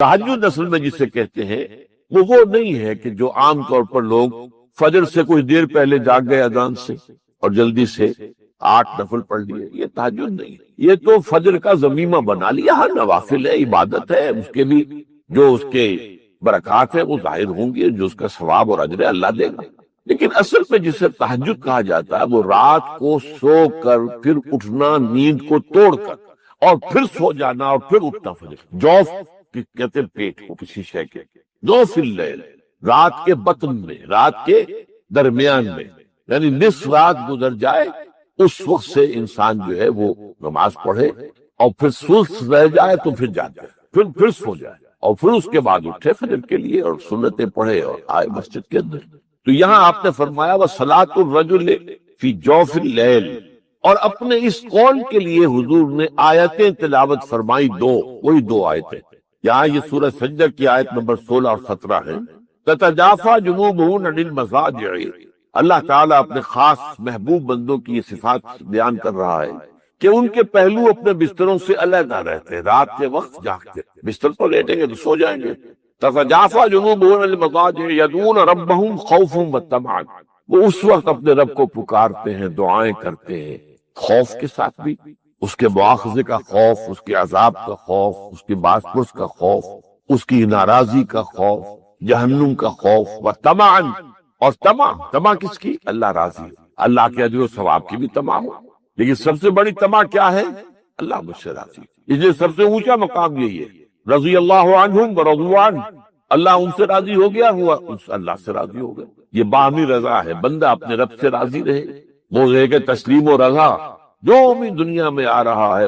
تہجد اصل میں جسے کہتے ہیں وہ نہیں ہے کہ جو عام طور پر لوگ فجر سے کچھ دیر پہلے جاگ گئے اذان سے اور جلدی سے 8 نفل پڑھ لیے، یہ تہجد نہیں ہے۔ یہ تو فجر کا ضمیمہ بنا لیا، ہر نوافل ہے، عبادت ہے، اس کے بھی جو اس کے برکات ہیں وہ ظاہر ہوں گے، جو اس کا ثواب اور اجر اللہ دے گا۔ لیکن اصل میں جسے تہجد کہا جاتا ہے وہ رات کو سو کر پھر اٹھنا، نیند کو توڑ کر اور پھر سو جانا اور پھر اٹھنا فجر۔ جوف کہتے ہیں پیٹ کو کسی شے کے، جوف اللیل، رات کے بطن میں، رات کے درمیان میں، یعنی نصف رات گزر جائے اس وقت سے انسان جو ہے وہ نماز پڑھے اور پھر سست رہ جائے تو پھر جاتا ہے، پھر سو جائے اور پھر اس کے بعد اٹھے فجر کے لیے اور سنتیں پڑھے اور آئے مسجد کے اندر۔ تو یہاں آپ نے فرمایا وَصَلَاةُ الرَّجُلِ فِي جَوْفِ اللَّيْلِ، اور اپنے اس قول کے لیے حضور نے آیتیں تلاوت فرمائی، وہی دو آیتیں۔ یہاں یہ سورہ سجدہ کی آیت نمبر 16 اور 17 ہے۔ تَتَجَافَىٰ جُنُوبُهُمْ عَنِ الْمَضَاجِعِ، اللہ تعالیٰ اپنے خاص محبوب بندوں کی یہ صفات بیان کر رہا ہے کہ ان کے پہلو اپنے بستروں سے علیحدہ رہتے ہیں، رات کے وقت جاگتے، بستر پر لیٹیں گے تو سو جائیں گے۔ تَتَجَافَىٰ جُنُوبُهُمْ عَنِ الْمَضَاجِعِ يَدْعُونَ رَبَّهُمْ خَوْفًا وَطَمَعًا، وہ اس وقت اپنے رب کو پکارتے ہیں، دعائیں کرتے ہیں، خوف کے ساتھ بھی، اس کے مواخذے کا خوف، اس کے عذاب کا خوف، اس کی باز پرس کا خوف، اس کی ناراضی کا خوف، جہنم کا خوف، وطمعًا، اور طمع کس کی؟ اللہ راضی ہو، اللہ کے اجر و ثواب کی بھی طمع ہو، لیکن سب سے بڑی طمع کیا ہے؟ اللہ مجھ سے راضی، اس لیے سب سے اونچا مقام یہی ہے، رضی اللہ عنہم ورضوا عنہ، اللہ ان سے راضی ہو گیا، ہوا اللہ سے راضی ہو گیا۔ یہ باہمی رضا ہے، بندہ اپنے رب سے راضی رہے، وہ رہے کہ تسلیم و رضا جو بھی دنیا میں آ رہا ہے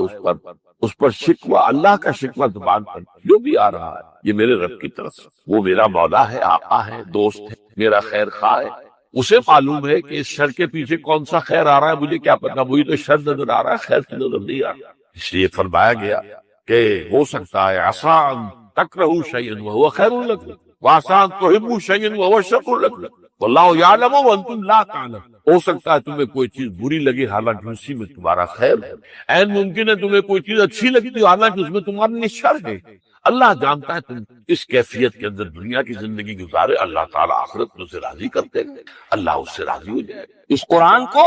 اس پر شکوہ، اللہ کا شکوہ زبان پر جو بھی آ رہا ہے یہ میرے رب کی طرف سے، وہ میرا مولا ہے، آقا ہے، دوست ہے، میرا خیر خواہ ہے، اسے معلوم ہے کہ اس شر کے پیچھے کون سا خیر آ رہا ہے، مجھے کیا پتا، مجھے تو شر نظر آ رہا ہے، خیر کی نظر نہیں آ رہا۔ اس لیے فرمایا گیا کہ ہو سکتا ہے عسیٰ ان تکرہوا شیئا وہو خیر لکم وعسیٰ ان تحبوا شیئا وہو شر لکم واللہ یعلم وانتم لا تعلمون، ہو سکتا ہے تمہیں کوئی چیز بری لگے حالانکہ اسی میں تمہارا خیر ہے، عین ممکن ہے تمہیں کوئی چیز اچھی لگتی حالانکہ اس میں تمہارا لیے شر ہے۔ اللہ جانتا ہے تم اس کیفیت کے اندر دنیا کی زندگی گزارے، اللہ تعالیٰ آخرت میں اسے راضی کرتے ہیں، اللہ اس سے راضی ہو جائے۔ اس قرآن کو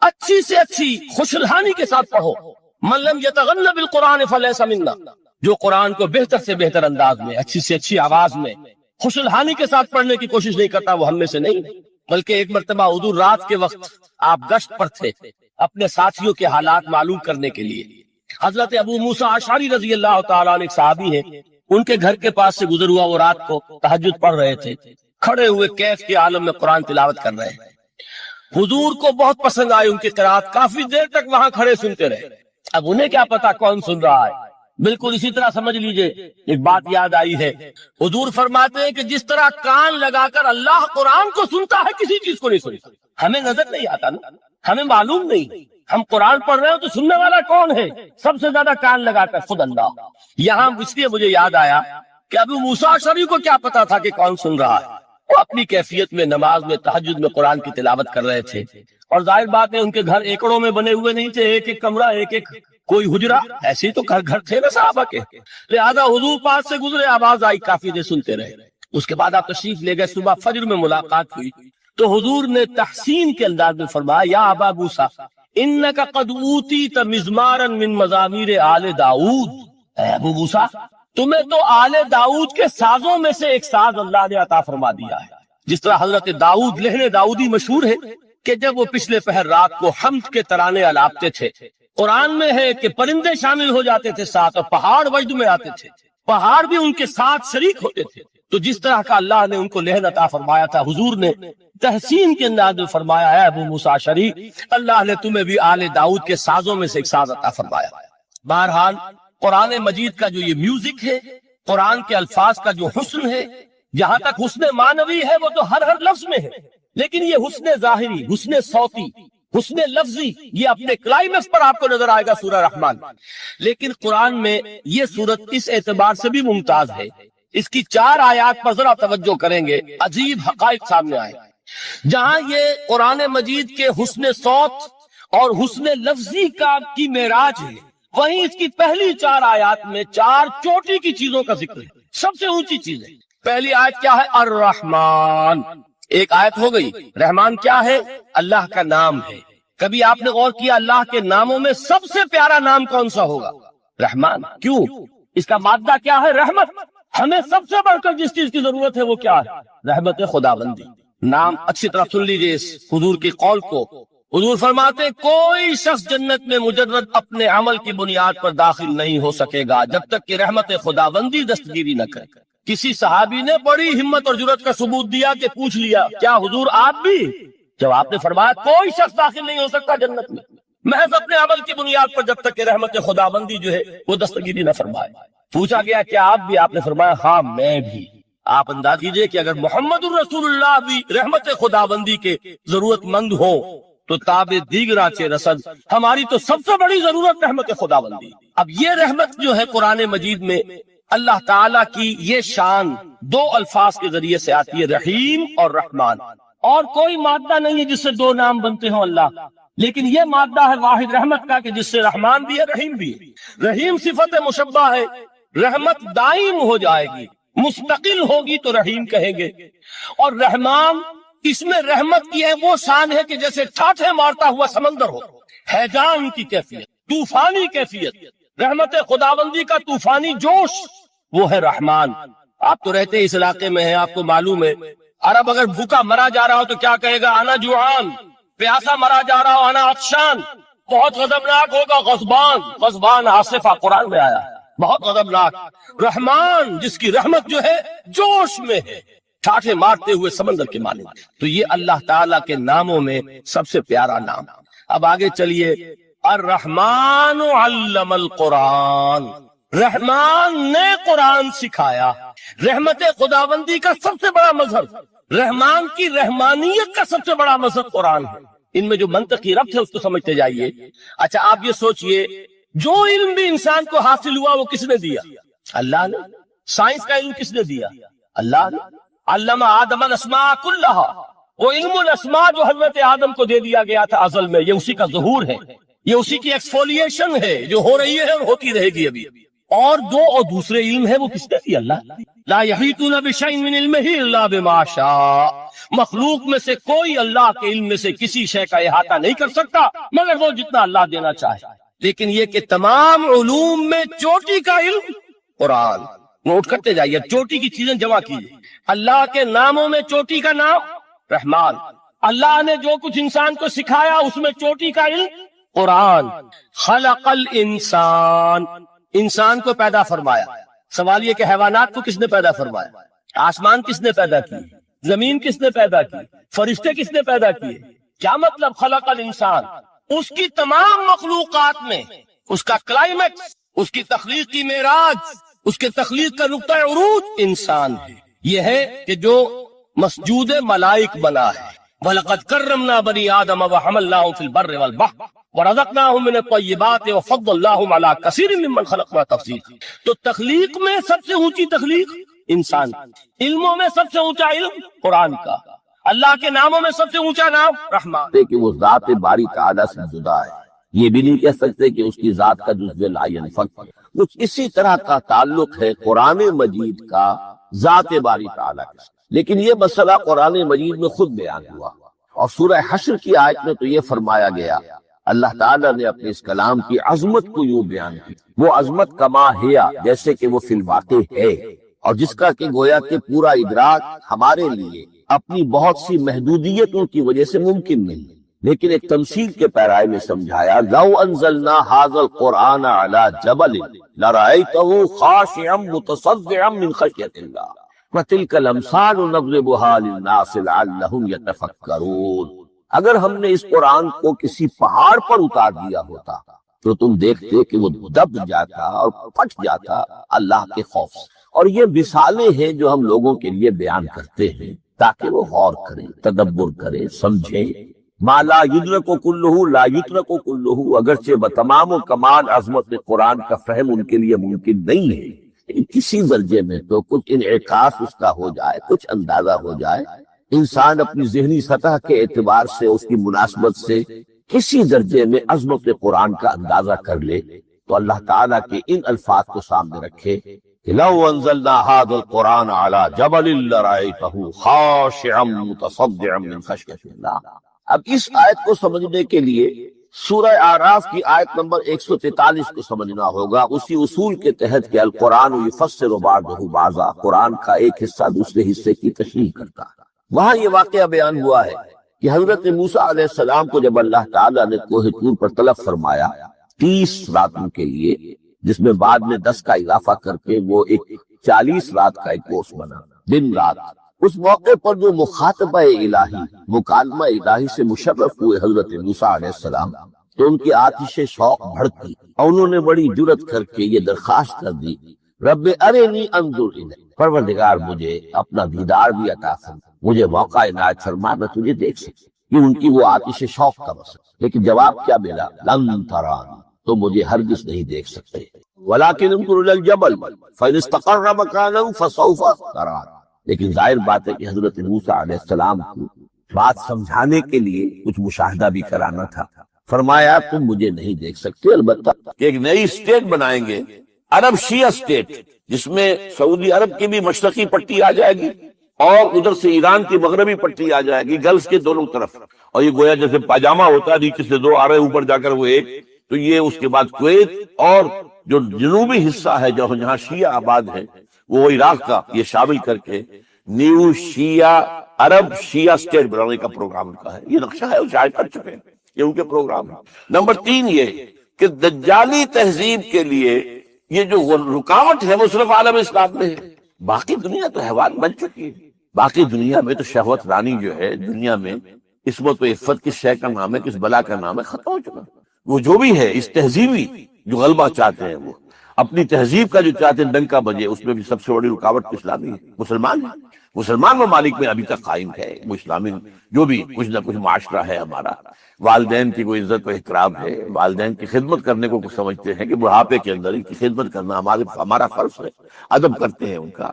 اچھی سے اچھی خوشرحانی کے ساتھ پڑھو، من لم یتغن بالقرآن فلیس منا، جو قرآن کو بہتر سے بہتر انداز میں، اچھی سے اچھی آواز میں، خوشرحانی کے ساتھ پڑھنے کی کوشش نہیں کرتا وہ ہم میں سے نہیں۔ بلکہ ایک مرتبہ حضور رات کے وقت آپ گشت پر تھے اپنے ساتھیوں کے حالات معلوم کرنے کے لیے، حضرت ابو موسیٰ اشعری رضی اللہ تعالیٰ عنہ ایک صحابی ہیں، ان کے گھر کے پاس سے گزر ہوا، وہ رات کو تہجد پڑھ رہے تھے، کھڑے ہوئے کیف کے عالم میں قرآن تلاوت کر رہے ہیں۔ حضور کو بہت پسند آئی ان کی قرات، کافی دیر تک وہاں کھڑے سنتے رہے۔ اب انہیں کیا پتا کون سن رہا ہے، بالکل اسی طرح سمجھ لیجئے ایک بات یاد آئی ہے، حضور فرماتے ہیں کہ جس طرح کان لگا کر اللہ قرآن کو سنتا ہے کسی چیز کو نہیں سنتا، ہمیں نظر نہیں آتا نا، ہمیں معلوم نہیں، ہم قرآن پڑھ رہے ہیں تو سننے والا کون ہے؟ سب سے زیادہ کان لگا کر خود اللہ۔ یہاں اس لیے مجھے یاد آیا کہ ابو موسیٰ اشعری کو کیا پتا تھا کہ کون سن رہا ہے، وہ اپنی کیفیت میں نماز میں تہجد میں قرآن کی تلاوت کر رہے تھے، اور ظاہر بات ہے ان کے گھر ایکڑوں میں بنے ہوئے نہیں تھے، ایک ایک کمرہ، ایک ایک کوئی حجرہ، ایسے ہی تو گھر تھے نا صحابہ کے، لہذا حضور پاس سے گزرے، آواز آئی، کافی دیر سنتے رہے۔ اس کے بعد آپ تشریف لے گئے، صبح فجر میں ملاقات ہوئی تو حضور نے تحسین کے انداز میں فرمایا، یا ابا موسیٰ انک قد اوتیت مزمارا من مزامیر آل داؤد، اے ابو موسیٰ تمہیں تو آل داؤد کے سازوں میں سے ایک ساز اللہ نے عطا فرما دیا ہے۔ جس طرح حضرت داؤد، لہن داؤدی مشہور ہے کہ جب وہ پچھلے پہر رات کو حمد کے ترانے الاپتے تھے، قرآن میں ہے کہ پرندے شامل ہو جاتے تھے ساتھ، اور پہاڑ وجد میں آتے تھے، پہاڑ بھی ان کے ساتھ شریک ہوتے تھے۔ تو جس طرح کا اللہ نے ان کو لہن عطا فرمایا تھا، حضور نے تحسین کے انداز میں فرمایا، ہے ابو موسیٰ اشعری اللہ نے تمہیں بھی آل داؤد کے سازوں میں سے ایک ساز عطا فرمایا۔ بہرحال قرآن مجید کا جو یہ میوزک ہے، قرآن کے الفاظ کا جو حسن ہے، جہاں تک حسن معنوی ہے وہ تو ہر لفظ میں ہے، لیکن یہ حسن ظاہری، حسن صوتی، حسن لفظی، یہ اپنے کلائمیکس پر آپ کو نظر آئے گا سورہ رحمان۔ لیکن قرآن میں یہ سورت اس اعتبار سے بھی ممتاز ہے، اس کی 4 آیات پر ذرا توجہ کریں گے، عجیب حقائق سامنے آئے، جہاں یہ قرآن مجید کے حسن صوت اور حسن لفظی کی معراج ہے، وہیں اس کی پہلی 4 آیات میں 4 چوٹی کی چیزوں کا ذکر ہے۔ سب سے اونچی چیز ہے۔ پہلی آیت کیا ہے؟ الرحمن، ایک آیت ہو گئی۔ رحمان کیا ہے؟ اللہ کا نام ہے۔ کبھی آپ نے غور کیا اللہ کے ناموں میں سب سے پیارا نام کون سا ہوگا؟ رحمان۔ کیوں؟ اس کا مادہ کیا ہے؟ رحمت۔ ہمیں سب سے بڑھ کر جس چیز کی ضرورت ہے وہ کیا ہے؟ رحمت خداوندی۔ نام اچھی طرح سن لیجئے اس حضور کی قول کو۔ حضور فرماتے کوئی شخص جنت میں مجرد اپنے عمل کی بنیاد پر داخل نہیں ہو سکے گا جب تک کہ رحمت خداوندی دستگیری نہ کرے۔ کسی صحابی نے بڑی ہمت اور جرأت کا ثبوت دیا کہ پوچھ لیا کیا حضور آپ بھی؟ جب آپ نے فرمایا کوئی شخص داخل نہیں ہو سکتا جنت میں محض اپنے عمل کی بنیاد پر جب تک کہ رحمت خداوندی جو ہے وہ دستگیری نہ فرمائے۔ پوچھا گیا کیا آپ بھی؟ آپ نے فرمایا ہاں میں بھی۔ آپ انداز کیجئے کہ اگر محمد الرسول اللہ بھی رحمت خداوندی کے ضرورت مند ہو تو تاب دیگرا چے رسد، ہماری تو سب سے بڑی ضرورت رحمت خداوندی۔ اب یہ رحمت جو ہے قرآن مجید میں اللہ تعالیٰ کی یہ شان دو الفاظ کے ذریعے سے آتی ہے، رحیم اور رحمان۔ اور کوئی مادہ نہیں ہے جس سے دو نام بنتے ہوں اللہ، لیکن یہ مادہ ہے واحد رحمت کا کہ جس سے رحمان بھی ہے رحیم بھی ہے۔ رحیم صفت مشبہ ہے، رحمت دائم ہو جائے گی، مستقل ہوگی تو رحیم کہیں گے۔ اور رحمان اس میں رحمت کی ہے وہ شان ہے کہ جیسے ٹھاٹھے مارتا ہوا سمندر ہو، ہیجان کی کیفیت، طوفانی کیفیت، رحمت خداوندی کا طوفانی جوش، وہ ہے رحمان۔ آپ تو رہتے اس علاقے میں ہیں، آپ کو معلوم ہے عرب اگر بھوکا مرا جا رہا ہو تو کیا کہے گا؟ انا جوعان۔ پیاسا مرا جا رہا ہو انا عطشان۔ بہت غضبناک ہوگا غضبان، غضبان آصفہ قرآن میں آیا ہے، بہت غضبناک۔ رحمان جس کی رحمت جو ہے جوش میں ہے، ٹھاٹھے مارتے ہوئے سمندر کے مالک۔ تو یہ اللہ تعالیٰ کے ناموں میں سب سے پیارا نام۔ اب آگے چلیے، الرحمن علم القرآن، رحمان نے قرآن سکھایا۔ رحمت خداوندی کا سب سے بڑا مظہر، رحمان کی رحمانیت کا سب سے بڑا مظہر قرآن ہے۔ ان میں جو منطقی ربط ہے اس کو سمجھتے جائیے۔ اچھا آپ یہ سوچئے جو علم بھی انسان کو حاصل ہوا وہ کس نے دیا؟ اللہ نے۔ سائنس کا علم کس نے دیا؟ اللہ نے۔ علم آدم الاسماء کلہا، وہ علم الاسماء جو حضرت آدم کو دے دیا گیا تھا ازل میں، یہ اسی کا ظہور ہے، یہ اسی کی ایکسفولیشن ہے جو ہو رہی ہے اور ہوتی رہے گی ابھی۔ اور دوسرے علم ہے وہ کس نے دیا؟ اللہ۔ لا یحیطون بشیء من علمہ الا بما شاء، مخلوق میں سے کوئی اللہ کے علم میں سے کسی شے کا احاطہ نہیں کر سکتا مگر وہ جتنا اللہ دینا چاہے۔ لیکن یہ کہ تمام علوم میں چوٹی کا علم قرآن۔ نوٹ کرتے جائیے، چوٹی کی چیزیں جمع کیجیے۔ اللہ کے ناموں میں چوٹی کا نام رحمان۔ اللہ نے جو کچھ انسان کو سکھایا اس میں چوٹی کا علم قرآن۔ خلق الانسان، انسان کو پیدا فرمایا۔ سوال یہ کہ حیوانات کو کس نے پیدا فرمایا؟ آسمان کس نے پیدا کی؟ زمین کس نے پیدا کی؟ فرشتے کس نے پیدا کیے؟ کیا مطلب خلق الانسان؟ اس کی تمام مخلوقات میں اس کا کلائمیکس، اس کی تخلیق کی معراج، اس کے تخلیق کا نقطہ عروج انسان ہے۔ یہ ہے کہ جو مسجود ملائک بنا ہے۔ وَلَقَدْ كَرَّمْنَا بَنِي آدَمَ وَحَمَلْنَاهُمْ فِي الْبَرِّ وَالْبَحْرِ وَرَزَقْنَاهُمْ مِنَ الطَّيِّبَاتِ وَفَضَّلْنَاهُمْ عَلَى كَثِيرٍ مِّمَّنْ خَلَقْنَا تَفْضِيلًا۔ تو تخلیق میں سب سے اونچی تخلیق انسان، علموں میں سب سے اونچا علم قرآن کا، اللہ کے ناموں میں سب سے اونچا نام رحمان۔ کہ وہ ذات باری تعالیٰ سے جدا ہے، یہ بھی نہیں کہہ سکتے کہ اس کی ذات کا جزو لا ينفک۔ کچھ اسی طرح کا تعلق ہے قرآن مجید کا ذات باری تعالیٰ کے ساتھ۔ لیکن یہ مسئلہ قرآن مجید میں خود بیان ہوا، اور سورہ حشر کی آیت میں تو یہ فرمایا گیا، اللہ تعالیٰ نے اپنے اس کلام کی عظمت کو یوں بیان کی، وہ عظمت کما ہیا، جیسے کہ وہ فی الواقع ہے، اور جس کا کہ گویا کہ پورا ادراک ہمارے لیے اپنی بہت سی محدودیتوں کی وجہ سے ممکن نہیں، لیکن ایک تمثیل کے پیرائے میں سمجھایا، لو انزلنا ھذا القرآن علی جبل لرأیتہ خاشعا متصدعا من خشیۃ اللہ وَتِلْكَ الْأَمْثَالُ نَضْرِبُهَا لِلنَّاسِ لَعَلَّهُمْ يَتَفَكَّرُونَ۔ اگر ہم نے اس قرآن کو کسی پہاڑ پر اتار دیا ہوتا تو تم دیکھتے کہ وہ دب جاتا اور پھٹ جاتا اللہ کے خوف سے۔ اور یہ مثالیں ہیں جو ہم لوگوں کے لیے بیان کرتے ہیں تاکہ وہ غور کریں، تدبر کریں، سمجھیں۔ ما لا یدرک کلہ لا یترک کلہ، اگرچہ بتمام و کمال عظمت قرآن کا فہم ان کے لیے ممکن نہیں ہے، کسی درجے میں تو کچھ انعکاس اس کا ہو جائے، کچھ اندازہ ہو جائے، انسان اپنی ذہنی سطح کے اعتبار سے اس کی مناسبت سے کسی درجے میں عظمت قرآن کا اندازہ کر لے تو اللہ تعالیٰ کے ان الفاظ کو سامنے رکھے لو انزلنا هذا القرآن على جبل لرأيته خاشعا متصدعا من خشية الله۔ اب اس آیت کو سمجھنے کے لیے سورہ اعراف کی آیت نمبر 143 کو سمجھنا ہوگا، اسی اصول کے تحت کہ القرآن یفسر بعضہ بعضا، قرآن کا ایک حصہ دوسرے حصے کی تشریح کرتا ہے۔ وہاں یہ واقعہ بیان ہوا ہے کہ حضرت موسیٰ علیہ السلام کو جب اللہ تعالیٰ نے کوہ طور پر طلب فرمایا 30 راتوں کے لیے، جس میں بعد میں 10 کا اضافہ کر کے وہ ایک 40 رات کا ایک کورس بنا، دن رات، اس موقع پر جو مخاطبہ الہی، مکالمہ الہی سے مشرف ہوئے حضرت موسیٰ علیہ السلام، تو ان کی آتش شوق بھڑکی اور انہوں نے بڑی جرت کر کے یہ درخواست کر دی، رب ارنی انظر الیک، پروردگار مجھے اپنا دیدار بھی عطا فرما، مجھے موقع عنایت فرما، میں تجھے دیکھ سکوں۔ یہ ان کی وہ آتش شوق کا مسئلہ، لیکن جواب کیا ملا؟ لن ترانی، تو مجھے ہرگز نہیں دیکھ سکتے، ولیکن انظر الی الجبل فإن استقر مکانہ فسوف ترانی۔ لیکن ظاہر بات ہے کہ حضرت موسیٰ علیہ السلام کو بات سمجھانے کے لیے کچھ مشاہدہ بھی کرانا تھا۔ فرمایا تم مجھے نہیں دیکھ سکتے، البتہ کہ ایک نئی اسٹیٹ بنائیں گے، عرب شیعہ اسٹیٹ، جس میں سعودی عرب کی بھی مشرقی پٹی آ جائے گی اور ادھر سے ایران کی مغربی پٹی آ جائے گی، گلف کے دونوں طرف، اور یہ گویا جیسے پاجامہ ہوتا ہے، نیچے سے 2 آرے اوپر جا کر وہ ایک، تو یہ اس کے بعد کویت اور جو جنوبی حصہ ہے جہاں شیعہ آباد ہے وہ عراق کا، یہ شامل کر کے نیو شیعہ عرب شیعہ اسٹیٹ بنانے کا پروگرام ان کا ہے۔ یہ نقشہ ہے، شائع کر چکے ہیں، یہ ان کے پروگرام ہے۔ نمبر 3 یہ کہ دجالی تہذیب کے لیے یہ جو رکاوٹ ہے وہ صرف عالم اسلام میں ہے، باقی دنیا تو حیوان بن چکی ہے۔ باقی دنیا میں تو شہوت رانی جو ہے دنیا میں، عصمت و عفت کس شے کا نام ہے، کس بلا کا نام ہے، ختم ہو چکا۔ وہ جو بھی ہے اس تہذیبی جو غلبہ چاہتے ہیں، وہ اپنی تہذیب کا جو چاہتے ہیں ڈنکا بجے، اس میں بھی سب سے بڑی رکاوٹ اسلامی ہے، مسلمان ہے۔ مسلمان ممالک میں ابھی تک قائم ہے وہ اسلامی جو بھی کچھ نہ کچھ معاشرہ ہے ہمارا، والدین کی کوئی عزت و احترام ہے، والدین کی خدمت کرنے کو کچھ سمجھتے ہیں کہ بڑھاپے کے اندر ان کی خدمت کرنا ہمارا فرض ہے، ادب کرتے ہیں ان کا۔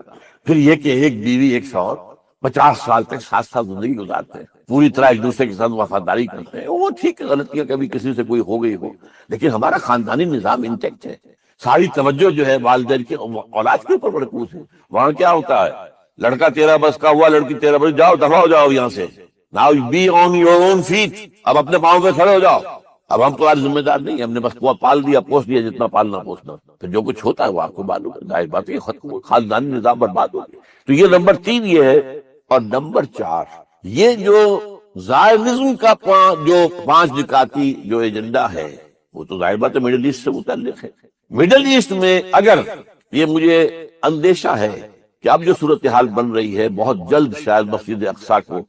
پھر یہ کہ ایک بیوی ایک شوہر 50 سال تک ساتھ ساتھ زندگی گزارتے ہیں، پوری طرح ایک دوسرے کے ساتھ وفاداری کرتے ہیں۔ وہ ٹھیک ہے، غلطیاں کبھی کسی سے کوئی ہو گئی ہو، لیکن ہمارا خاندانی نظام انٹیکٹ ہے۔ ساری توجہ جو ہے والدین کی اولاد کے اوپر مرکوز ہے۔ وہاں کیا ہوتا ہے، لڑکا 13 برس کا ہوا، لڑکی 13 برس، جاؤ دفع ہو جاؤ یہاں سے، now be on your own feet, اب اپنے پاؤں پہ کھڑے ہو جاؤ، اب ہم تمہارے ذمہ دار نہیں، ہم نے بس پال دیا، پوس دیا جتنا پالنا پوسنا، پھر جو کچھ ہوتا ہے وہ آپ کو معلوم ہے، ظاہر بات ہے ختم، خاندانی نظام برباد ہو گیا۔ تو یہ نمبر 3 یہ ہے۔ اور نمبر 4 یہ جو زائرنزم کا جو 5 نکاتی جو ایجنڈا ہے، وہ تو ظاہر بات ہے مڈل ایسٹ سے متعلق ہے۔ مڈل ایسٹ میں اگر یہ مجھے اندیشہ ہے کہ اب جو صورتحال بن رہی ہے بہت جلد شاید مسجد اقصیٰ کو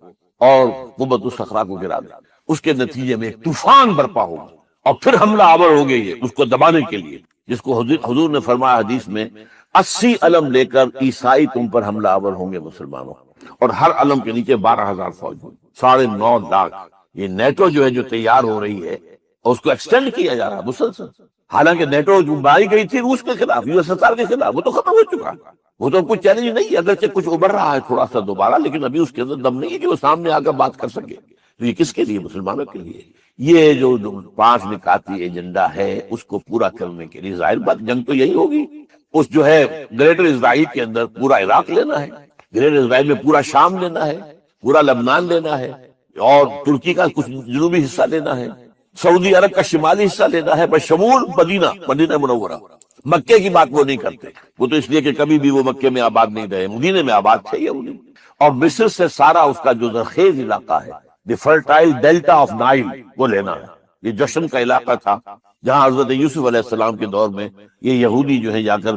اور قبۃ الصخرہ کو گرا دے، اس کے نتیجے میں ایک طوفان برپا ہوگا اور پھر حملہ آور ہو گئی ہے اس کو دبانے کے لیے، جس کو حضور نے فرمایا حدیث میں 80 علم لے کر عیسائی تم پر حملہ آور ہوں گے مسلمانوں، اور ہر علم کے نیچے 12,000 فوج ہوگی، 9.5 لاکھ۔ یہ نیٹو جو ہے جو تیار ہو رہی ہے اور اس کو ایکسٹینڈ کیا جا رہا ہے مسلسل، حالانکہ نیٹو جو بنائی گئی تھی روس کے خلاف، USSR کے خلاف، وہ تو ختم ہو چکا، وہ تو کوئی چیلنج نہیں ہے، اگرچہ کچھ ابھر رہا ہے تھوڑا سا دوبارہ، لیکن ابھی اس کے اندر دم نہیں ہے کہ وہ سامنے آ کر بات کر سکے۔ تو یہ کس کے لیے؟ مسلمانوں کے لیے۔ یہ جو 5 نکاتی ایجنڈا ہے اس کو پورا کرنے کے لیے ظاہر بات جنگ تو یہی ہوگی، اس جو ہے گریٹر اسرائیل کے اندر پورا عراق لینا ہے، گریٹر اسرائیل میں پورا شام لینا ہے، پورا لبنان لینا ہے، اور ترکی کا کچھ جنوبی حصہ لینا ہے، سعودی عرب کا شمالی حصہ لینا ہے، بشمول مدینہ منورہ۔ مکے کی بات وہ نہیں کرتے، وہ تو اس لیے کہ کبھی بھی وہ مکے میں آباد نہیں رہے، مدینے میں آباد تھے یہ، اور مصر سے سارا اس کا جو زرخیز علاقہ ہے، دی فرٹائل ڈیلٹا آف نائل، وہ لینا ہے۔ یہ جشن کا علاقہ تھا جہاں حضرت یوسف علیہ السلام کے دور میں یہ یہودی جو ہے جا کر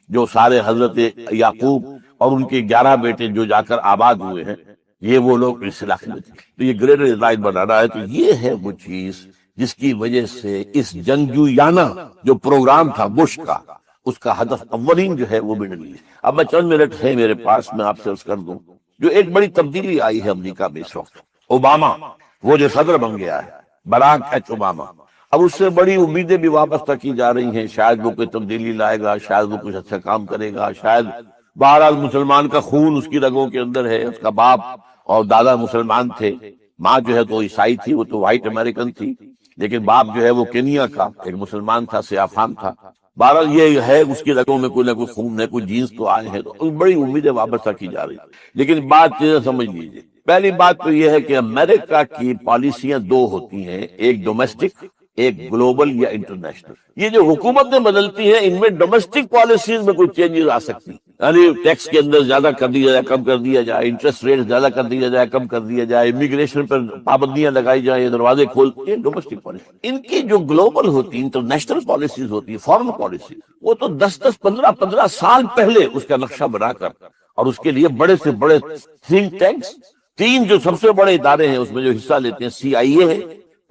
جو سارے حضرت یعقوب اور ان کے 11 بیٹے جو جا کر آباد ہوئے ہیں، یہ وہ لوگ اس علاقے میں تھے۔ تو یہ گریٹر اسرائیل بنانا ہے، تو یہ ہے وہ چیز جس کی وجہ سے اس جنگجویانہ جو پروگرام تھا بش کا، اس کا ہدف اولین جو ہے وہ مڈل ایسٹ۔ اب میں چند منٹ ہے میرے پاس، میں آپ سے عرض کر دوں جو ایک بڑی تبدیلی آئی ہے امریکہ میں اس وقت۔ اوباما وہ جو صدر بن گیا ہے، براک ایچ اوباما، اب اس سے بڑی امیدیں بھی وابستہ کی جا رہی ہیں، شاید وہ کوئی تبدیلی لائے گا، شاید وہ کچھ اچھا کام کرے گا، شاید بہرحال مسلمان کا خون اس کی رگوں کے اندر ہے، اس کا باپ اور دادا مسلمان تھے، ماں جو ہے تو عیسائی تھی، وہ تو وائٹ امریکن تھی، لیکن باپ جو ہے وہ کینیا کا ایک مسلمان تھا، سیاہ فام تھا، بہرحال یہ ہے اس کی رگوں میں کوئی نہ کوئی خون ہے، کوئی جینس تو آئے ہیں، تو بڑی امیدیں وابستہ کی جا رہی ہیں۔ لیکن بات چیزیں سمجھ لیجیے، پہلی بات تو یہ ہے کہ امریکہ کی پالیسیاں دو ہوتی ہیں، ایک ڈومیسٹک، ایک گلوبل یا انٹرنیشنل۔ یہ جو حکومتیں بدلتی ہیں ان میں ڈومیسٹک پالیسیز میں کوئی چینجز آ سکتی ہیں، یعنی ٹیکس کے اندر زیادہ کر دیا جائے، کم کر دیا جائے، انٹرسٹ ریٹ زیادہ کر دیا جائے، کم کر دیا جائے، امیگریشن پر پابندیاں لگائی جائیں، دروازے کھولتی ہیں ڈومیسٹک پالیسی۔ ان کی جو گلوبل ہوتی ہیں، انٹرنیشنل پالیسیز ہوتی ہیں، فارن پالیسی، وہ تو 10 15 سال پہلے اس کا نقشہ بنا کر، اور اس کے لیے بڑے سے بڑے تھنک ٹینکس، 3 جو سب سے بڑے ادارے ہیں اس میں جو حصہ لیتے ہیں، CIA ہے،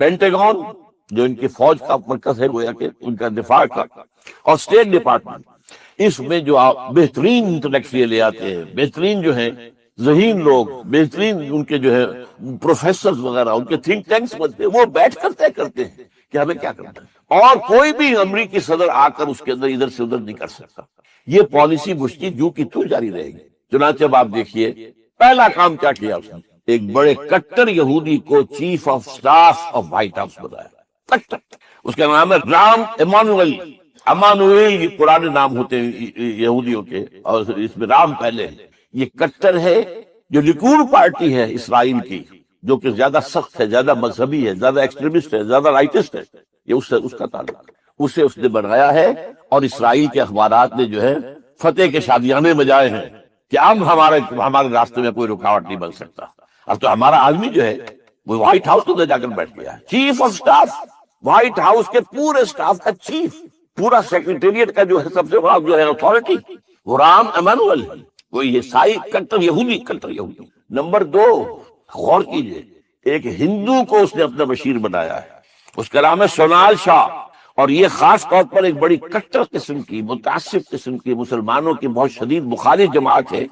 پینٹاگون جو ان کی فوج کا مرکز ہے گویا کہ ان کا دفاع کا، اور اسٹیٹ ڈپارٹمنٹ، اس میں جو بہترین انٹلیکچوئل آتے ہیں، بہترین جو ہیں ذہین لوگ، بہترین ان کے جو ہے پروفیسرز وغیرہ، ان کے تھنک ٹینکس بنتے ہیں، وہ بیٹھ کر طے کرتے ہیں کہ ہمیں کیا کرنا ہے، اور کوئی بھی امریکی صدر آ کر اس کے اندر ادھر سے ادھر نہیں کر سکتا۔ یہ پالیسی بش کی جو کی تو جاری رہے گی۔ چنانچہ اب آپ دیکھیے پہلا کام کیا کیا اس نے، ایک بڑے کٹر یہودی کو chief of staff of white house بنایا، کٹر، اس کا نام ہے رام ایمانوئل۔ امانوئل یہ پرانے نام ہوتے ہیں یہودیوں کے، اور اس میں رام پہلے ہے۔ یہ کٹر ہے جو لیکوڈ پارٹی ہے اسرائیل کی، جو کہ زیادہ سخت ہے، زیادہ مذہبی ہے، زیادہ ایکسٹریمسٹ ہے، زیادہ رائٹسٹ ہے، یہ اس کا تعلق اسے اس نے بنایا ہے۔ اور اسرائیل کے اخبارات نے جو ہے فتح کے شادیانے بجائے ہیں کہ اب ہمارے راستے میں کوئی رکاوٹ نہیں بن سکتا۔ اب تو ہمارا آدمی جو ہے وہ وائٹ ہاؤس کو جا کر بیٹھ گیا ہے، chief of staff, white house کے پورے سٹاف کا چیف، پورا سیکریٹریٹ کا جو ہے سب سے بڑا جو ہے اتھارٹی، وہ رام ایمانوئل ہے، وہ یہ سائی کٹر یہودی۔ نمبر 2، غور کیجئے، ایک ہندو کو اس نے اپنا بشیر بنایا ہے، اس کا نام ہے سونال شاہ، اور یہ خاص طور پر ایک بڑی کٹر قسم کی، متعصب قسم کی، مسلمانوں کی بہت شدید مخالف جماعت ہے،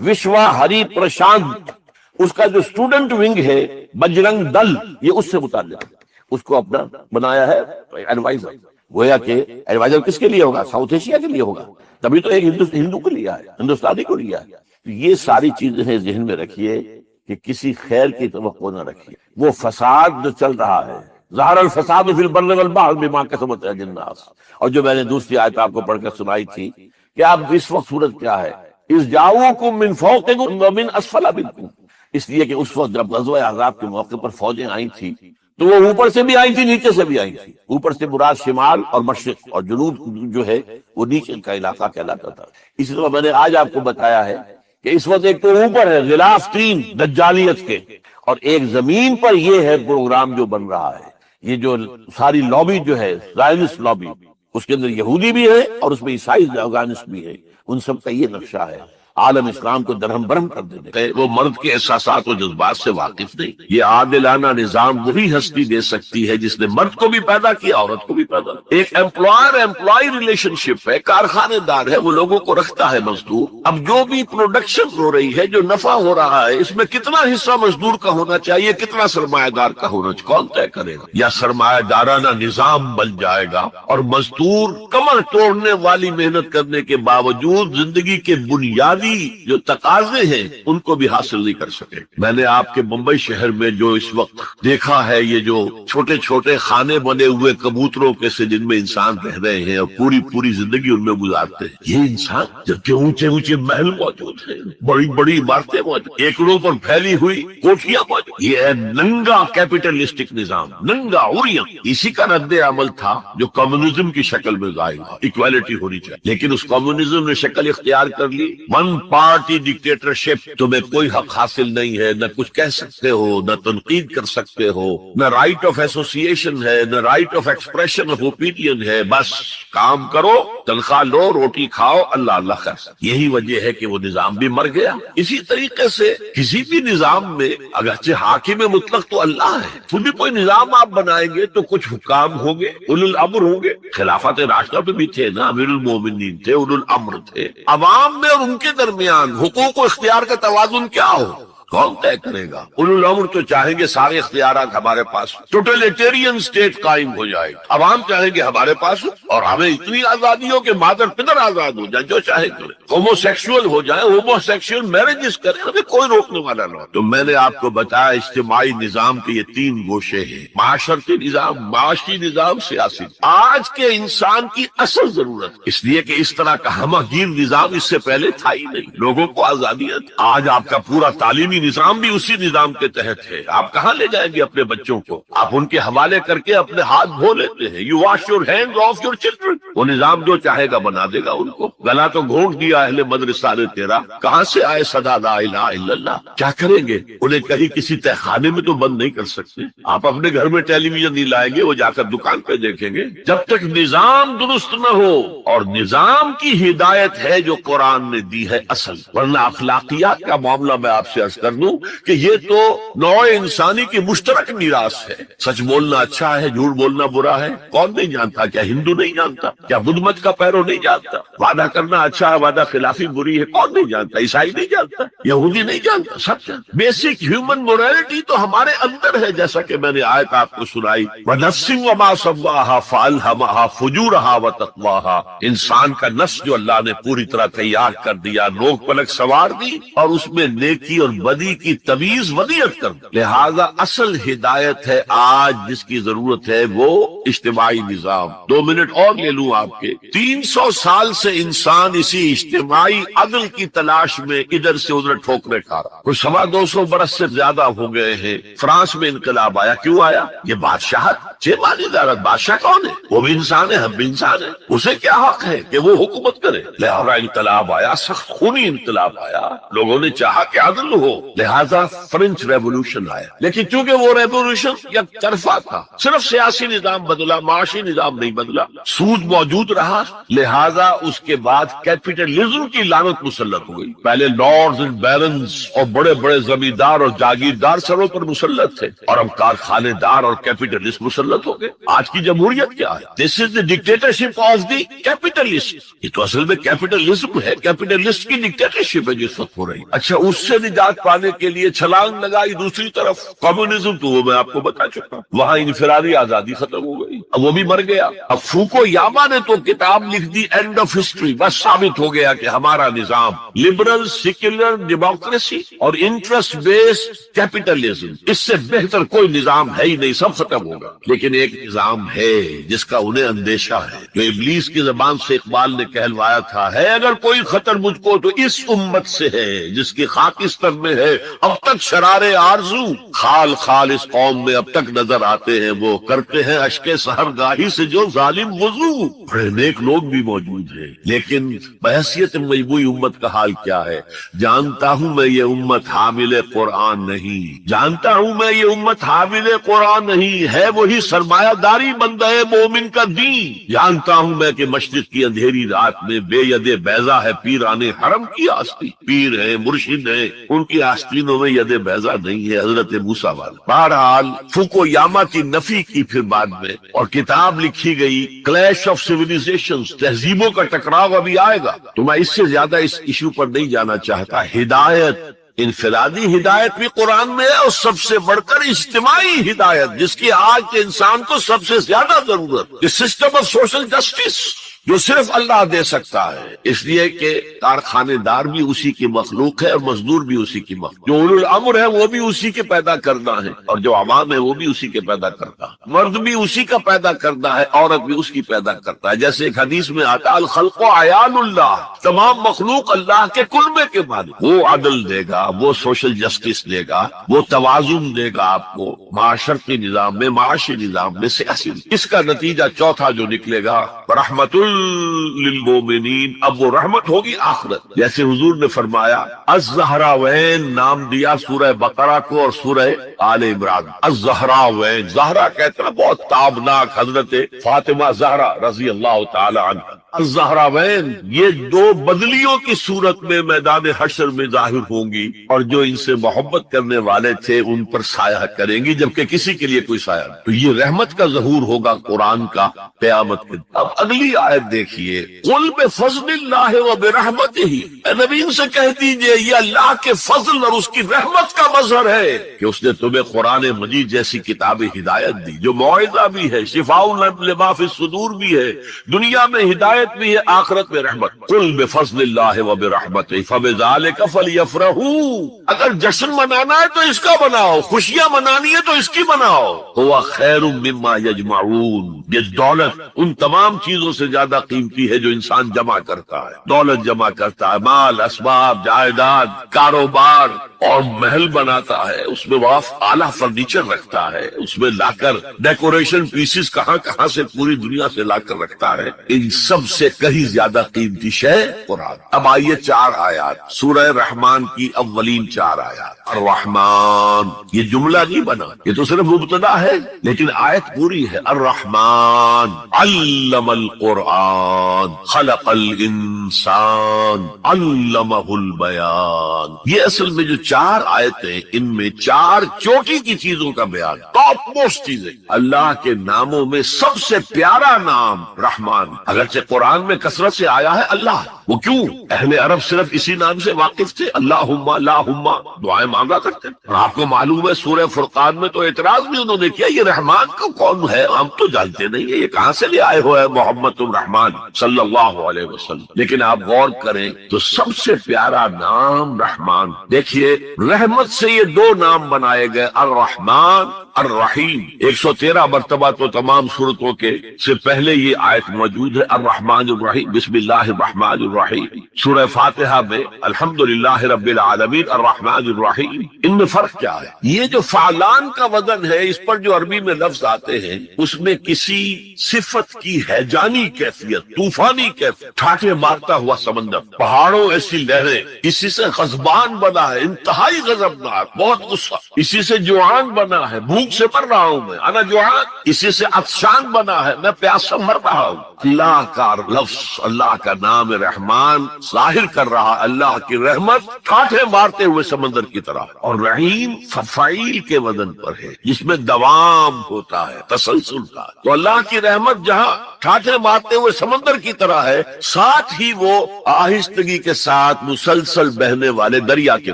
وشوا ہری پرشانت، اس کا جو اسٹوڈنٹ ونگ ہے بجرنگ دل، یہ اس سے متعلق ہے، اس کو اپنا بنایا ہے ایڈوائزر۔ گویا کہ ایڈوائزر کس کے لیے ہوگا؟ ساؤتھ ایشیا کے لیے ہوگا، تبھی تو ایک ہندو کو لیا ہے، ہندوستانی کو لیا ہے۔ یہ ساری چیزیں ذہن میں رکھیے کہ کسی خیر کی توقع نہ رکھیے۔ وہ فساد جو چل رہا ہے، ظہر الفساد فی البر والبحر بما کسبت ایدی الناس، اور جو میں نے دوسری آیت آپ کو پڑھ کر سنائی تھی کہ اب اس وقت صورت کیا ہے، اذ جاؤکم من فوقکم ومن اسفل منکم، اس لیے کہ اس وقت جب غزوہ احزاب کے موقع پر فوجیں آئی تھی تو وہ اوپر سے بھی آئی تھی، نیچے سے بھی آئی تھی۔ اوپر سے مراد شمال اور مشرق، اور جنوب جو ہے وہ نیچے کا علاقہ کہلاتا تھا۔ اسی طرح میں نے آج آپ کو بتایا ہے کہ اس وقت ایک تو اوپر ہے غلاف 3 دجالیت کے، اور ایک زمین پر یہ ہے پروگرام جو بن رہا ہے، یہ جو ساری لابی جو ہے زائنسٹ لابی، اس کے اندر یہودی بھی ہے اور اس میں عیسائی زائنسٹ بھی ہے، ان سب کا یہ نقشہ ہے عالم اسلام کو درہم برہم کر دینے کا۔ وہ مرد کے احساسات و جذبات سے واقف نہیں۔ یہ عادلانہ نظام وہی ہستی دے سکتی ہے جس نے مرد کو بھی پیدا کیا، عورت کو بھی پیدا کیا۔ ایک امپلائر امپلائی ریلیشن شپ ہے، کارخانے دار ہے، وہ لوگوں کو رکھتا ہے مزدور۔ اب جو بھی پروڈکشن ہو رہی ہے، جو نفع ہو رہا ہے، اس میں کتنا حصہ مزدور کا ہونا چاہیے، کتنا سرمایہ دار کا ہونا چاہیے، کون طے کرے گا؟ یا سرمایہ دارانہ نظام بن جائے گا اور مزدور کمر توڑنے والی محنت کرنے کے باوجود زندگی کے بنیادی جو تقاضے ہیں ان کو بھی حاصل نہیں کر سکے۔ میں نے آپ کے ممبئی شہر میں جو اس وقت دیکھا ہے، یہ جو چھوٹے چھوٹے خانے بنے ہوئے کبوتروں کے سے جن میں انسان رہ رہے ہیں اور پوری زندگی ان میں گزارتے ہیں، یہ انسان جبکہ اونچے اونچے محل موجود ہیں، بڑی بڑی عمارتیں موجود، ایکڑوں پر پھیلی ہوئی کوٹھیاں موجود، یہ ہے ننگا کیپٹلسٹک نظام، ننگا اوریاں۔ اسی کا رد عمل تھا جو کمیونزم کی شکل میں ظاہر ہوا، ایکویلٹی ہونی چاہیے، لیکن اس کمیونزم نے شکل اختیار کر لی، ون پارٹی ڈکٹیٹرشپ، تمہیں کوئی حق حاصل نہیں ہے، نہ کچھ کہہ سکتے ہو، نہ تنقید کر سکتے ہو، نہ رائٹ آف ایسوسیشن ہے، نہ right of expression of opinion ہے، بس کام کرو، تنخواہ لو، روٹی کھاؤ، اللہ اللہ خیر۔ یہی وجہ ہے کہ وہ نظام بھی مر گیا۔ اسی طریقے سے کسی بھی نظام میں اگرچہ حاکم مطلق تو اللہ ہے، پھر بھی کوئی نظام آپ بنائیں گے تو کچھ حکام ہوں گے، اولو الامر ہوں گے۔ خلافت راشدہ پہ بھی تھے نا، امیر المومنین تھے، اولو الامر تھے۔ عوام میں اور ان کے درمیان حقوق و اختیار کا توازن کیا ہو، کون طے کرے گا؟ اولو الامر تو چاہیں گے سارے اختیارات ہمارے پاس، ٹوٹلیٹیرین اسٹیٹ قائم ہو جائے، عوام چاہیں گے ہمارے پاس اور ہمیں اتنی آزادی ہو کہ مادر پدر آزاد ہو جائے، جو چاہے کرے، ہومو سیکسول ہو جائے، ہومو سیکسول میرجز کرے، ہمیں کوئی روکنے والا نہ ہو۔ تو میں نے آپ کو بتایا اجتماعی نظام کے یہ 3 گوشے ہیں، معاشرتی نظام، معاشی نظام، سیاسی۔ آج کے انسان کی اصل ضرورت، اس لیے کہ اس طرح کا ہمہ گیر نظام اس سے پہلے تھا ہی نہیں، لوگوں کو آزادیت۔ آج آپ کا پورا تعلیمی نظام بھی اسی نظام کے تحت ہے۔ آپ کہاں لے جائیں گے اپنے بچوں کو؟ آپ ان کے حوالے کر کے اپنے ہاتھ دھو لیتے ہیں۔ You wash your hands of your children. وہ نظام جو چاہے گا بنا دے گا ان کو۔ گلا تو گھونٹ دیا اہل مدرسہ نے تیرا، کہاں سے آئے صدا لا الہ الا اللہ؟ کیا کریں گے؟ انہیں کہیں کسی تہ خانے میں تو بند نہیں کر سکتے۔ آپ اپنے گھر میں ٹیلی ویژن نہیں لائیں گے، وہ جا کر دکان پہ دیکھیں گے۔ جب تک نظام درست نہ ہو، اور نظام کی ہدایت ہے جو قرآن نے دی ہے اصل، ورنہ اخلاقیات کا معاملہ میں آپ سے عرض کر دوں کہ یہ تو نوع انسانی کی مشترک میراث ہے۔ سچ بولنا اچھا ہے، جھوٹ بولنا برا ہے، کون نہیں جانتا؟ کیا ہندو نہیں جانتا؟ کیا بدھ مت کا پیرو نہیں جانتا؟ وعدہ کرنا اچھا ہے، وعدہ خلافی بری ہے، کون نہیں جانتا؟ عیسائی نہیں جانتا، یہودی نہیں جانتا، سب جانتا۔ بیسک ہیومن مورالٹی تو ہمارے اندر ہے، جیسا کہ میں نے آیت آپ کو سنائی، وَنَفْسٍ وَمَا سَوَّاهَا فَأَلْهَمَهَا فُجُورَهَا وَتَقْوَاهَا۔ انسان کا نفس جو اللہ نے پوری طرح تیار کر دیا، نوک پلک سوار دی، اور اس میں نیکی اور بدی کی تمیز ودیت کر دی۔ لہذا اصل ہدایت ہے آج جس کی ضرورت ہے وہ اجتماعی نظام۔ 2 منٹ اور لے لوں آپ کے۔ 300 سال سے انسان اسی اجتماعی عدل کی تلاش میں ادھر سے ادھر ٹھوکرے کھا رہا۔ کوئی 250 برس سے زیادہ ہو گئے ہیں۔ فرانس میں انقلاب آیا، کیوں آیا؟ یہ بادشاہت، چھ دارت، بادشاہ کون ہے؟ وہ بھی انسان ہے، ہم بھی انسان ہیں، اسے کیا حق ہے کہ وہ حکومت کرے؟ لہذا انقلاب آیا، سخت خونی انقلاب آیا، لوگوں نے چاہا کہ عدل ہو، لہذا فرینچ ریولوشن آیا۔ لیکن چونکہ وہ ریولوشن یک طرفہ تھا، صرف سیاسی نظام بدلا، معاشی نظام نہیں بدلا، سود موجود رہا، لہذا اس کے بعد کیپٹلزم کی لعنت مسلط ہو گئی۔ پہلے لارڈز اینڈ بیرنز اور بڑے بڑے زمیندار اور جاگیردار سروں پر مسلط تھے، اور اب کارخانے دار اور کیپٹلسٹ مسلط ہو گئے۔ آج کی جمہوریت کیا ہے؟ دس از دی ڈکٹیٹرشپ آف دی کیپٹلسٹ۔ یہ تو اصل میں کیپٹلزم ہے، کیپٹلسٹ کی ڈکٹیٹرشپ ہے جس وقت ہو رہی۔ اچھا، اس سے نجات پانے کے لیے چھلانگ لگائی دوسری طرف کمیونزم، تو وہ میں آپ کو بتا چکا، وہاں انفرادی آزادی ختم ہو گئی، اب وہ بھی مر گیا۔ اب فوکو یاما نے تو کتاب لکھ دی اینڈ آف ہسٹری، بس ثابت ہو گیا کہ ہمارا نظام لبرل سیکولر ڈیموکریسی اور انٹرسٹ بیسڈ کیپٹلزم، اس سے بہتر کوئی نظام ہے ہی نہیں، سب ختم ہوگا۔ لیکن ایک نظام ہے جس کا انہیں اندیشہ ہے، جو ابلیس کی زبان سے اقبال نے کہلوایا تھا، ہے اگر کوئی خطر مجھ کو تو اس امت سے ہے جس کی خاکستر میں ہے اب تک شرارے آرزو، خال خال اس قوم میں اب تک نظر آتے ہیں، وہ کرتے ہیں اشک سحر گاہی سے جو ظالم وضو۔ بڑے نیک لوگ بھی موجود ہیں، لیکن بحیثیت مجموعی امت کا حال کیا ہے؟ جانتا ہوں میں یہ امت حامل قرآن نہیں، جانتا ہوں میں یہ امت حامل قرآن نہیں ہے، وہی سرمایہ داری بندہ مومن کا دین۔ جانتا ہوں میں کہ مشرق کی اندھیری رات میں بے ید بیضا ہے پیران حرم کی آستی، پیر ہیں، مرشد ہیں، ان کی آستینوں میں ید بیضا نہیں ہے، حضرت موسیٰ والا۔ بہرحال فوکو یاما کی نفی کی پھر بعد میں، اور کتاب لکھی گئی کلیش آف سیویلائزیشنز، تہذیبوں کا ٹکراؤ ابھی آئے گا۔ تو میں اس سے زیادہ اس ایشو پر نہیں جانا چاہتا۔ ہدایت، انفرادی ہدایت بھی قرآن میں ہے، اور سب سے بڑھ کر اجتماعی ہدایت جس کی آج کے انسان کو سب سے زیادہ ضرورت، سسٹم آف سوشل جسٹس جو صرف اللہ دے سکتا ہے، اس لیے کہ کارخانے دار بھی اسی کی مخلوق ہے اور مزدور بھی اسی کی مخلوق، جو اولو الامر ہے وہ بھی اسی کے پیدا کرنا ہے، اور جو عوام ہے وہ بھی اسی کے پیدا کرتا ہے، مرد بھی اسی کا پیدا کرتا ہے، عورت بھی اس کی پیدا کرتا ہے۔ جیسے ایک حدیث میں آتا الخلق عیال اللہ، تمام مخلوق اللہ کے کلبے کے مالک، وہ عدل دے گا، وہ سوشل جسٹس دے گا، وہ توازن دے گا آپ کو معاشرتی نظام میں، معاشی نظام میں، سیاسی۔ اس کا نتیجہ چوتھا جو نکلے گا رحمت للمومنین، اب وہ رحمت ہوگی آخرت۔ جیسے حضور نے فرمایا الزہراوین نام دیا سورہ بقرہ کو اور سورہ آل عمران، الزہراوین، زہرا کہتے ہیں بہت تابناک، حضرت فاطمہ زہرا رضی اللہ تعالی عنہ۔ الزہراوین، یہ دو بدلیوں کی صورت میں میدان حشر میں ظاہر ہوں گی، اور جو ان سے محبت کرنے والے تھے ان پر سایہ کریں گی، جبکہ کسی کے لیے کوئی سایہ نہیں۔ تو یہ رحمت کا ظہور ہوگا قرآن کا قیامت کے دن۔ اب اگلی آیت دیکھیے، قل بفضل اللہ وبرحمتہ، اے نبی ان سے کہہ دیجئے یہ اللہ کے فضل اور اس کی رحمت کا مظہر ہے کہ اس نے تمہیں قرآن مجید جیسی کتاب ہدایت دی، جو موعظہ بھی ہے، شفاء لما فی الصدور بھی ہے، دنیا میں ہدایت بھی ہے، آخرت میں رحمت۔ قل بفضل اللہ وبرحمتہ فبذلک فلیفرحوا، اگر جشن منانا ہے تو اس کا مناؤ، خوشیاں منانی ہے تو اس کی مناؤ۔ هو خیر مما یجمعون، یہ دولت ان تمام چیزوں سے زیادہ قیمتی ہے جو انسان جمع کرتا ہے، دولت جمع کرتا ہے، مال، اسباب، جائیداد، کاروبار، اور محل بناتا ہے، اس میں وہ اعلیٰ فرنیچر رکھتا ہے، اس میں لا کر ڈیکوریشن پیسز کہاں کہاں سے پوری دنیا سے لا کر رکھتا ہے۔ ان سب سے کہیں زیادہ قیمتی شے قرآن۔ اب آئیے 4 آیات سورہ رحمان کی اولین 4 آیات۔ الرحمن، یہ جملہ نہیں بنا، یہ تو صرف مبتدا ہے، لیکن آیت پوری ہے۔ الرحمن علم القرآن خلق الانسان علمہ البیان۔ یہ اصل میں جو 4 آیتیں، ان میں 4 چوٹی کی چیزوں کا بیان، ٹاپ موسٹ چیزیں۔ اللہ کے ناموں میں سب سے پیارا نام رحمان، اگرچہ قرآن میں کثرت سے آیا ہے اللہ، وہ کیوں؟ اہل عرب صرف اسی نام سے واقف تھے، اللہم اللہم دعائیں مانگا کرتے، اور آپ کو معلوم ہے سورہ فرقان میں تو اعتراض بھی انہوں نے کیا، یہ رحمان کا کون ہے، ہم تو جانتے نہیں ہیں، یہ کہاں سے لے آئے ہوئے محمد تم رحمان صلی اللہ علیہ وسلم۔ لیکن آپ غور کریں تو سب سے پیارا نام رحمان۔ دیکھیے رحمت سے یہ 2 نام بنائے گئے، الرحمن الرحیم۔ 113 مرتبہ تو تمام صورتوں کے سے پہلے یہ آیت موجود ہے، الرحمن الرحیم، بسم اللہ الرحمن الرحیم۔ سورہ فاتحہ میں الحمدللہ رب العالمین الرحمن الرحیم۔ ان میں فرق کیا ہے؟ یہ جو فعلان کا وزن ہے، اس پر جو عربی میں لفظ آتے ہیں، اس میں کسی صفت کی ہیجانی کیفیت، طوفانی کیفیت، ٹھاٹھے مارتا ہوا سمندر، پہاڑوں ایسی لہریں، اسی سے غضبان بنا ہے، انتہائی غضبناک، بہت غصہ، اسی سے جوعان بنا ہے، بھوک سے مر رہا ہوں میں، انا جوعان، اسی سے عطشان بنا ہے، میں پیاسا مر رہا ہوں۔ اللہ کا لفظ، اللہ کا نام رحمان ظاہر کر رہا اللہ کی رحمت ٹھاٹھے مارتے ہوئے سمندر کی طرح، اور رحیم فعیل کے وزن پر ہے، جس میں دوام ہوتا ہے، تسلسل کا۔ تو اللہ کی رحمت جہاں ٹھاٹھے مارتے ہوئے سمندر کی طرح ہے، ساتھ ہی وہ آہستگی کے ساتھ مسلسل بہنے والے دریا کے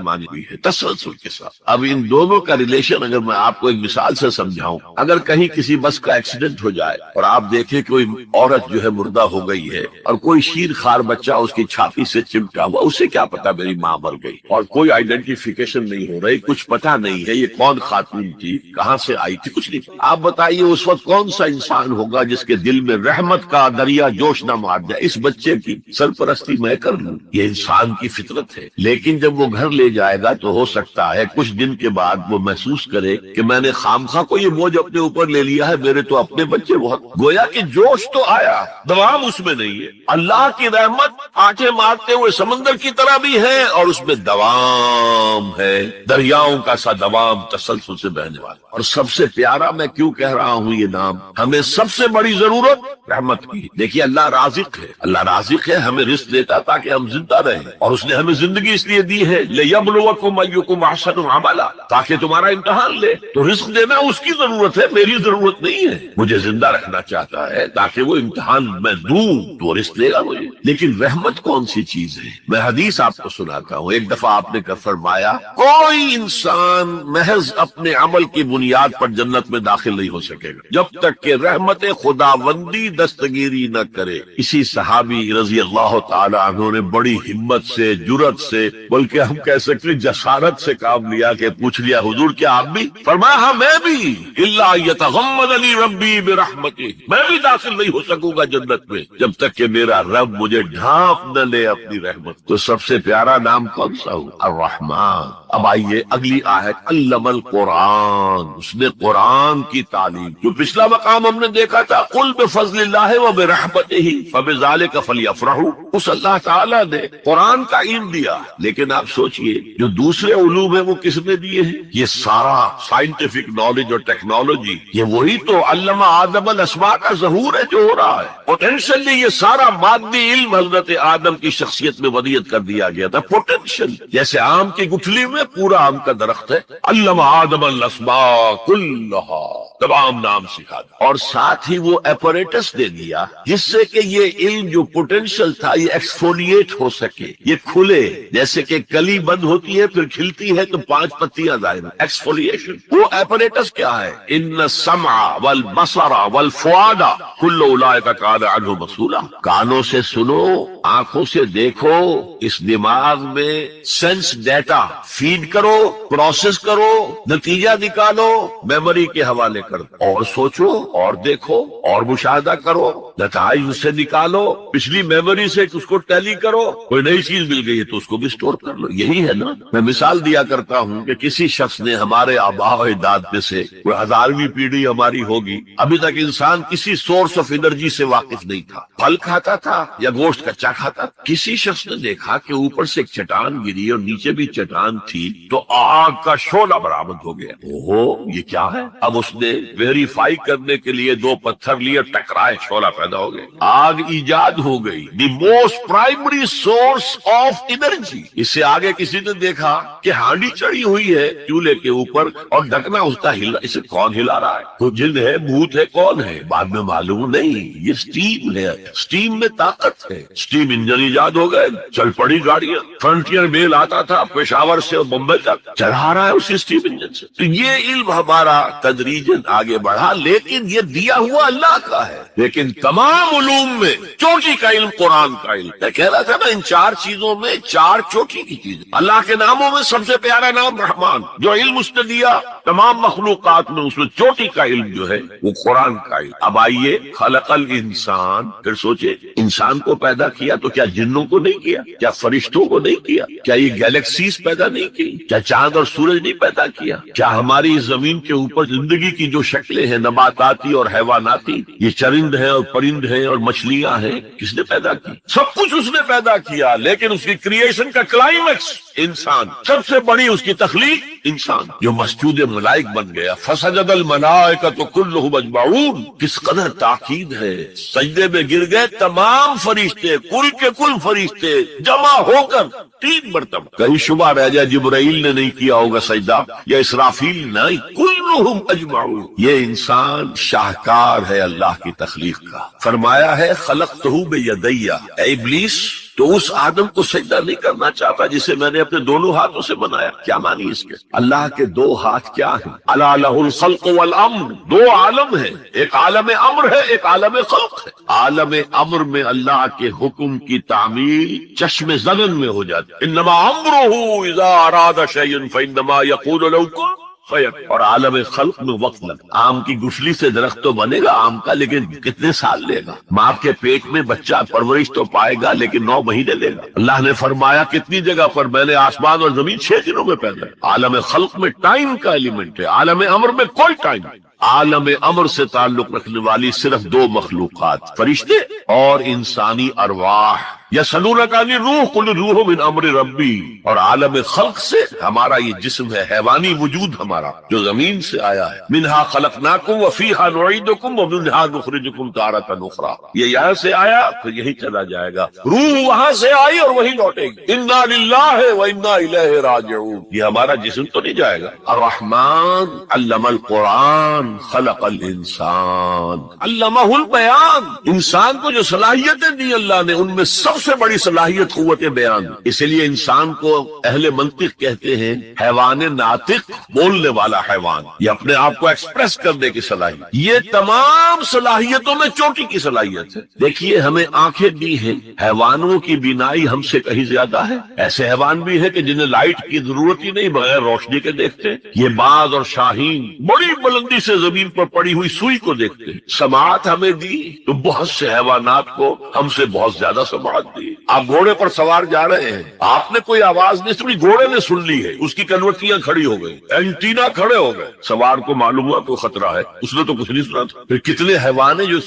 معنی بھی ہے، تسلسل کے ساتھ۔ اب ان دونوں کا ریلیشن اگر میں آپ کو ایک مثال سے سمجھاؤں، اگر کہیں کسی بس کا ایکسیڈنٹ ہو جائے اور آپ دیکھیں کوئی عورت جو ہے مردہ ہو گئی ہے، اور کوئی شیر خار بچہ اس کی چھاتی سے چمٹا ہوا، اسے کیا پتا میری ماں مر گئی، اور کوئی آئیڈینٹیفیکیشن نہیں ہو رہی، کچھ پتا نہیں ہے یہ کون خاتون تھی، کہاں سے آئی تھی، کچھ نہیں۔ آپ بتائیے اس وقت کون سا انسان ہوگا جس کے دل میں رحمت کا دریا جوش نہ مار جائے، اس بچے کی سرپرستی میں کر لوں، یہ انسان کی فطرت ہے۔ لیکن جب وہ گھر لے جائے گا تو ہو سکتا ہے کچھ دن کے بعد وہ محسوس کرے کہ میں نے خامخواہ کو یہ بوجھ اپنے اوپر لے لیا ہے، میرے تو اپنے بچے بہت، گویا کہ جوش تو آیا، دوام اس میں نہیں ہے۔ اللہ کی رحمت آنکھیں مارتے ہوئے سمندر کی طرح بھی ہے، اور اس میں دوام ہے، دریاؤں کا سا دوام، تسلسل سے بہنے والا۔ اور سب سے پیارا میں کیوں کہہ رہا ہوں یہ نام، ہمیں سب سے بڑی ضرورت رحمت کی۔ دیکھیے اللہ رازق ہے، اللہ رازق ہے، ہمیں رزق دیتا تاکہ ہم زندہ رہیں، اور اس نے ہمیں زندگی اس لیے دی ہے لِيَبْلُوَكُمْ أَيُّكُمْ أَحْسَنُ عَمَلًا، تاکہ تمہارا امتحان لے۔ تو رزق دینا اس کی ضرورت ہے، میری ضرورت نہیں ہے۔ مجھے زندہ رکھنا چاہتا ہے تاکہ وہ امتحان میں دوں تو رزق دے گا مجھے۔ لیکن رحمت کون سی چیز ہے؟ میں حدیث آپ کو سناتا ہوں۔ ایک دفعہ آپ نے فرمایا کوئی انسان محض اپنے عمل کی بنیاد پر جنت میں داخل نہیں ہو سکے گا جب تک کہ رحمت خداوندی دستگیری نہ کرے۔ اسی صحابی رضی اللہ تعالی عنہ نے بڑی ہمت سے، جرأت سے، بلکہ ہم کہہ سکتے جسارت سے کام لیا کہ پوچھ لیا حضور کیا آپ بھی؟ فرمایا ہاں میں بھی، الا یتغمدنی ربی برحمتہ، میں بھی داخل نہیں ہو سکوں گا جنت میں جب تک کہ میرا رب مجھے ڈھانپ نہ لے اپنی رحمت۔ تو سب سے پیارا نام کون سا ہو؟ الرحمن۔ اب آئیے اگلی آیت، علم القرآن، اس نے قرآن کی تعلیم۔ جو پچھلا مقام ہم نے دیکھا تھا قل بفضل اللہ وبرحمتہ فبذلک فلیفرحوا، اس اللہ تعالیٰ نے قرآن کا علم دیا، لیکن آپ سوچئے جو دوسرے علوم ہیں وہ کس نے دیے ہیں؟ یہ سارا سائنٹیفک نالج اور ٹیکنالوجی، یہ وہی تو علامہ آدم الاسماء کا ظہور ہے جو ہو رہا ہے۔ پوٹینشلی یہ سارا مادی علم حضرت آدم کی شخصیت میں ودیت کر دیا گیا تھا، پوٹینشل، جیسے آم کی گٹھلی میں پورا آم کا درخت ہے، علامہ آدم الاسماء کلھا، تمام نام سکھا دیا، اور ساتھ ہی وہ ایپریٹس دے دیا جس سے کہ یہ علم جو پوٹینشل تھا یہ ایکسفولیٹ ہو سکے، یہ کھلے، جیسے کہ کلی بند ہوتی ہے پھر کھلتی ہے تو 5 پتیاں ظاہر، ایکسفولیشن۔ وہ ایپریٹس کیا ہے؟ ان السمع والبصر والفؤاد کل اولئک کان عنہ مسئولا، کانوں سے سنو، آنکھوں سے دیکھو، اس دماغ میں سینس ڈیٹا فیڈ کرو، پروسیس کرو، نتیجہ نکالو، میموری کے حوالے کر دو، اور سوچو اور دیکھو اور مشاہدہ کرو، نتائج اس سے نکالو، پچھلی میموری سے اس کو ٹیلی کرو، کوئی نئی چیز مل گئی ہے تو اس کو بھی سٹور کر لو۔ یہی ہے نا، میں مثال دیا کرتا ہوں کہ کسی شخص نے ہمارے آباء و اجداد میں سے کوئی 1000ویں پیڑھی ہماری ہوگی، ابھی تک انسان کسی سورس آف انرجی سے واقف نہیں تھا، پھل کھاتا تھا یا گوشت کچا کھاتا تھا۔ کسی شخص نے دیکھا کہ اوپر سے ایک چٹان گری اور نیچے بھی چٹان تھی تو آگ کا شعلہ برآمد ہو گیا، اوہو یہ کیا ہے؟ اب اس نے ویریفائی کرنے کے لیے 2 پتھر لیے، ٹکرائے، شعلہ پیدا ہو گیا، آگ ایجاد ہو گئی، the most primary source of energy. اس سے آگے کسی نے دیکھا کہ ہانڈی چڑھی ہوئی ہے چولہے کے اوپر اور ڈھکنا اس کا ہلا، اسے کون ہلا رہا ہے؟ تو جن ہے، بھوت ہے، کون ہے؟ بعد میں معلوم نہیں، یہ سٹیم ہے، سٹیم میں طاقت ہے، سٹیم انجن ایجاد ہو گئے، چل پڑی گاڑیاں، فرنٹیئر میل آتا تھا پشاور سے بمبئی تک، چلا رہا ہے اسی سٹیم انجن سے۔ تو یہ علم ہمارا تدریجاً آگے بڑھا، لیکن یہ دیا ہوا اللہ کا ہے۔ لیکن تمام علوم میں چوٹی کا علم قرآن کا علم، میں کہہ رہا تھا نا، ان 4 چیزوں میں 4 چوٹی کی چیزیں۔ اللہ کے ناموں میں سب سے پیارا نام رحمان، جو علم اس نے دیا تمام مخلوقات میں، اس میں چوٹی کا علم جو ہے وہ قرآن کا علم۔ اب آئیے، خلق الانسان، پھر سوچے انسان کو پیدا کیا تو کیا جنوں کو نہیں کیا؟ کیا فرشتوں کو نہیں کیا؟ کیا یہ گیلیکسیز پیدا نہیں کی؟ کیا چاند اور سورج نہیں پیدا کیا؟ کیا ہماری زمین کے اوپر زندگی کی جو شکلیں ہیں، نباتاتی اور حیواناتی، یہ چرند ہیں اور پرند ہیں اور مچھلیاں ہیں، کس نے پیدا کی؟ سب کچھ اس نے پیدا کیا، لیکن اس کی کریشن کا کلائمیکس انسان، سب سے بڑی اس کی تخلیق انسان، جو مسجود ملائک بن گیا۔ فسجد الملائکۃ کلھم اجمعون، کس قدر تاکید ہے، سجدے میں گر گئے تمام فرشتے، کل کے کل فرشتے جمع ہو کر 3 مرتبہ۔ کہیں شبہ رہ جائے جبرائیل نے نہیں کیا ہوگا سجدہ یا اسرافیل نہیں، کلھم اجمعون۔ یہ انسان شاہکار ہے اللہ کی تخلیق کا۔ فرمایا ہے خلقتہ بیدی، اے ابلیس تو اس آدم کو سجدہ نہیں کرنا چاہتا جسے میں نے اپنے دونوں ہاتھوں سے بنایا۔ کیا معنی اس کے؟ اللہ کے 2 ہاتھ کیا ہیں؟ الا لہ الخلق والامر، 2 عالم ہیں، ایک عالم امر ہے، ایک عالم خلق ہے۔ عالم امر میں اللہ کے حکم کی تعمیل چشم زنن میں ہو جاتی ہے، انما امرہ اذا اراد شیئا فانما یقول له کن فیکون۔ اور عالم خلق میں وقت لگا، آم کی گٹھلی سے درخت تو بنے گا آم کا، لیکن کتنے سال لے گا؟ ماں کے پیٹ میں بچہ پرورش تو پائے گا لیکن 9 مہینے لے گا۔ اللہ نے فرمایا کتنی جگہ پر میں نے آسمان اور زمین 6 دنوں میں پیدا ہے۔ عالم خلق میں ٹائم کا ایلیمنٹ ہے، عالم امر میں کوئی ٹائم نہیں۔ عالم امر سے تعلق رکھنے والی صرف 2 مخلوقات، فرشتے اور انسانی ارواح۔ یسألونک عن الروح قل الروح من امر ربی۔ اور عالم خلق سے ہمارا یہ جسم ہے، حیوانی وجود ہمارا جو زمین سے آیا ہے، منہا خلقناکم وفیہا نعیدکم ومنہا نخرجکم تارۃ اخری۔ یہ یہاں سے آیا تو یہی چلا جائے گا، روح وہاں سے آئی اور وہی لوٹے گی۔ انا للہ وانا الیہ راجعون، یہ ہمارا جسم تو نہیں جائے گا۔ الرحمن علم القرآن خلق الانسان علمہ البیان۔ انسان کو جو صلاحیتیں دی اللہ نے، ان میں سب سے بڑی صلاحیت قوت بیان، اسی لیے انسان کو اہل منطق کہتے ہیں حیوان ناطق، بولنے والا حیوان، یہ اپنے آپ کو ایکسپریس کرنے کی صلاحیت۔ یہ تمام صلاحیتوں میں چوٹی کی صلاحیت ہے۔ دیکھیے ہمیں آنکھیں دی ہیں، حیوانوں کی بینائی ہم سے کہیں زیادہ ہے۔ ایسے حیوان بھی ہیں کہ جنہیں لائٹ کی ضرورت ہی نہیں، بغیر روشنی کے دیکھتے ہیں۔ یہ باز اور شاہین بڑی بلندی سے زمین پر پڑی ہوئی سوئی کو دیکھتے ہیں۔ سماعت ہمیں دی تو بہت سے حیوانات کو ہم سے بہت زیادہ سماعت دی۔ آپ گھوڑے پر سوار جا رہے ہیں، آپ نے کوئی آواز نہیں سنی، گھوڑے نے سن لی ہے، اس کی کنوٹیاں کھڑی ہو گئی، اینٹینا کھڑے ہو گئے، سوار کو معلوم ہوا تو خطرہ ہے، اس نے تو کچھ نہیں سنا تھا۔ پھر کتنے حیوان ہیں جو